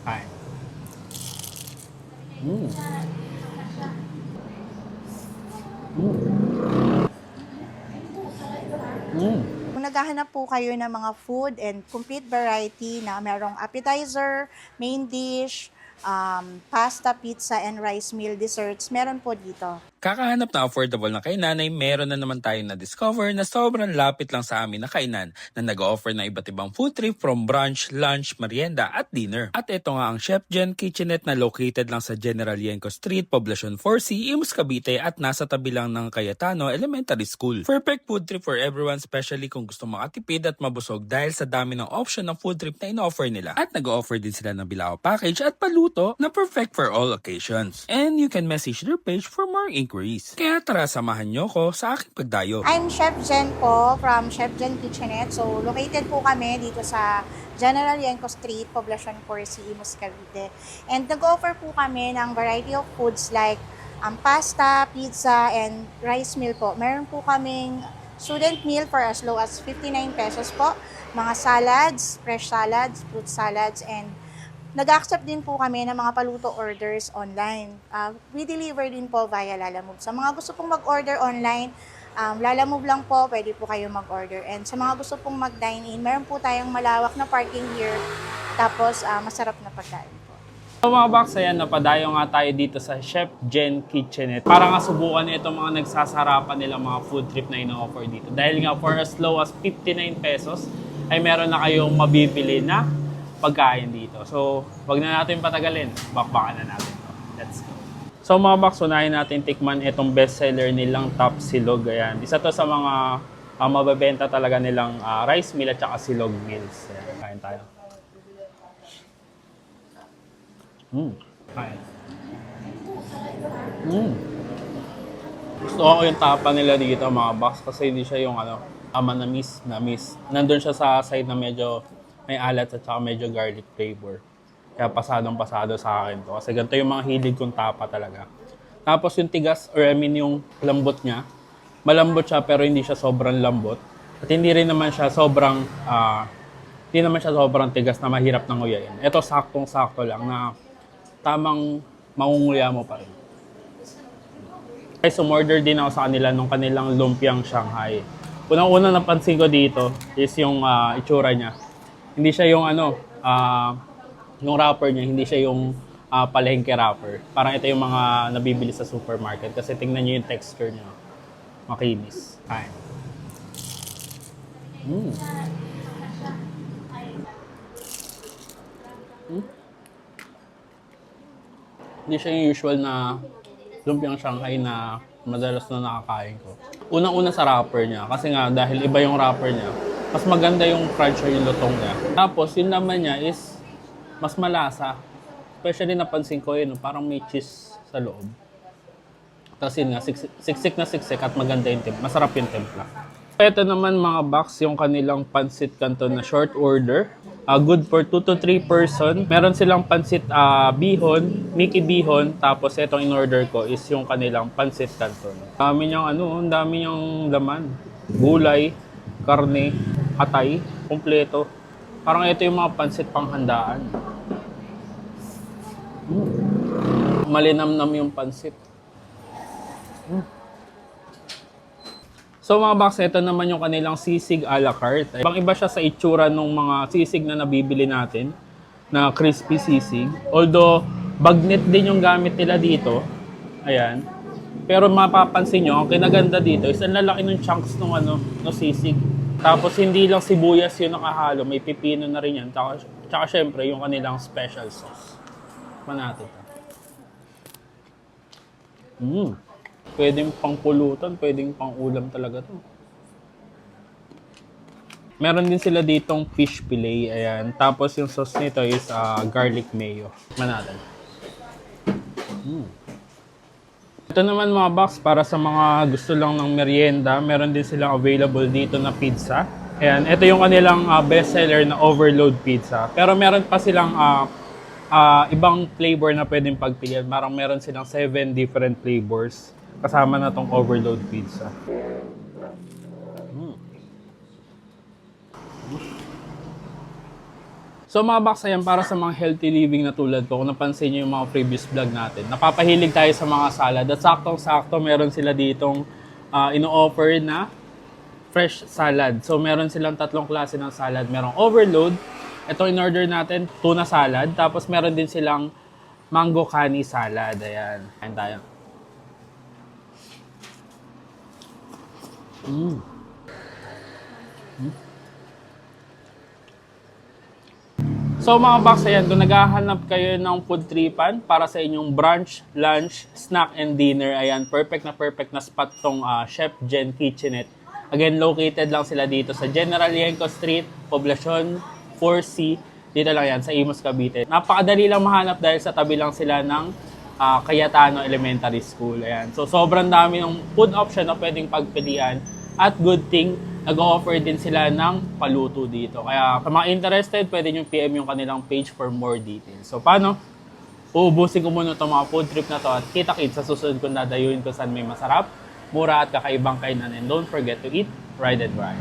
Kain. Mm. Mm. Mm. Kung naghahanap po kayo ng mga food and complete variety na merong appetizer, main dish, pasta, pizza, and rice meal desserts, meron po dito. Kakahanap na affordable na kainan ay meron na naman tayong na-discover na sobrang lapit lang sa amin na kainan na nag-offer ng iba't ibang food trip from brunch, lunch, merienda at dinner. At ito nga ang Chef Jen Kitchenette na located lang sa General Yenko Street, Poblacion 4C, Imus, Cavite at nasa tabi lang ng Cayetano Elementary School. Perfect food trip for everyone, especially kung gusto makatipid at mabusog dahil sa dami ng option ng food trip na in-offer nila. At nag-offer din sila ng bilao package at paluto na perfect for all occasions. And you can message their page for more inquiries. Kaya tara, samahan nyo ko sa aking pagdayo. I'm Chef Jen po from Chef Jen Kitchenette. So, located po kami dito sa General Yenko Street, Poblacion 4C, Imus, Cavite. And nag-offer po kami ng variety of foods like pasta, pizza, and rice meal po. Meron po kaming student meal for as low as 59 pesos po. Mga salads, fresh salads, fruit salads, and nag-accept din po kami ng mga paluto orders online. We deliver din po via Lalamove. Sa mga gusto pong mag-order online, Lalamove lang po, pwede po kayo mag-order. And sa mga gusto pong mag-dine-in, meron po tayong malawak na parking here. Tapos, masarap na pagkain po. So mga box, ayan, napadayo nga tayo dito sa Chef Jen Kitchenette. Para nga subukan itong mga nagsasarapan nilang mga food trip na ino-offer dito. Dahil nga for as low as 59 pesos, ay meron na kayong mabibili na pagkain dito. So, wag na natin patagalin. Bakbakan na natin to. Let's go. So mga box, unahin natin tikman itong bestseller nilang Top Silog. Ayan. Isa to sa mga mababenta talaga nilang rice meal at saka silog meals. Ayan. Kain tayo. Kain. Gusto ko yung tapa nila dito mga box kasi hindi siya yung manamis. Nandun siya sa side na medyo may alat at saka medyo garlic flavor. Kaya pasadong-pasado sa akin to. Kasi ganito yung mga hilig kong tapa talaga. Tapos yung tigas, or I mean yung lambot niya, malambot siya pero hindi siya sobrang lambot. At hindi rin naman siya sobrang, tigas na mahirap nang nguyain. Ito saktong-sakto lang na tamang mangunguya mo pa rin. Guys, umorder din ako sa kanila nung kanilang lumpiang Shanghai. Unang-una napansin ko dito is yung itsura niya. Hindi siya yung yung wrapper niya, hindi siya yung palengke wrapper. Parang ito yung mga nabibili sa supermarket kasi tingnan niyo yung texture niya. Makinis. Kain. Hindi siya yung usual na lumpiang Shanghai na madalas na nakakain ko. Unang-una sa wrapper niya kasi nga dahil iba yung wrapper niya, mas maganda yung crunch or yung lutong niya. Tapos, yung laman niya is mas malasa. Especially napansin ko yun, parang may cheese sa loob. Tapos yun nga, siksik na siksik at maganda yung timpla. Masarap yung timpla. Ito naman mga box, yung kanilang pancit canton na short order. Good for 2 to 3 person. Meron silang pancit bihon, Mickey bihon. Tapos itong in-order ko is yung kanilang pancit canton. Dami niyang laman. Gulay, karne, atay, kumpleto. Parang ito yung mga pansit panghandaan. Malinamnam yung pansit. So mga box, ito naman yung kanilang sisig a la carte. Ibang-iba siya sa itsura ng mga sisig na nabibili natin, na crispy sisig. Although, bagnet din yung gamit nila dito. Ayan. Pero mapapansin nyo, ang kinaganda dito is ang lalaki ng chunks ng sisig. Tapos hindi lang sibuyas yung nakahalo, may pipino na rin yan. Tsaka syempre yung kanilang special sauce. Manati ito. Pwedeng pangpulutan, pwedeng pang-ulam talaga to. Meron din sila ditong fish fillet, ayan. Tapos yung sauce nito is garlic mayo. Manati. Ito naman mga box, para sa mga gusto lang ng merienda, meron din silang available dito na pizza. Ayan, ito yung kanilang bestseller na overload pizza. Pero meron pa silang ibang flavor na pwedeng pagpilian. Parang meron silang 7 different flavors. Kasama na tong overload pizza. So mga box, ayan, para sa mga healthy living na tulad ko, kung napansin niyo yung mga previous vlog natin, napapahilig tayo sa mga salad. At saktong-sakto, meron sila ditong ino-offer na fresh salad. So meron silang tatlong klase ng salad. Merong overload. Ito in-order natin, tuna salad. Tapos meron din silang mango kani salad. Ayan. Kain tayo. So mga box, ayan, kung naghahanap kayo ng food tripan para sa inyong brunch, lunch, snack, and dinner, ayan, perfect na spot tong Chef Jen Kitchenette. Again, located lang sila dito sa General Yenko Street, Poblacion 4C. Dito lang yan, sa Imus, Cavite. Napakadali lang mahanap dahil sa tabi lang sila ng Cayetano Elementary School. Ayan. So sobrang dami ng food option na pwedeng pagpilian. At good thing, nag-offer din sila ng paluto dito. Kaya sa mga interested, pwede nyo PM yung kanilang page for more details. So paano? Uubusin ko muna itong mga food trip na to at kita-kit sa susunod kong dadayuin kung saan may masarap, mura at kakaibang kainan. And don't forget to eat, ride and ride.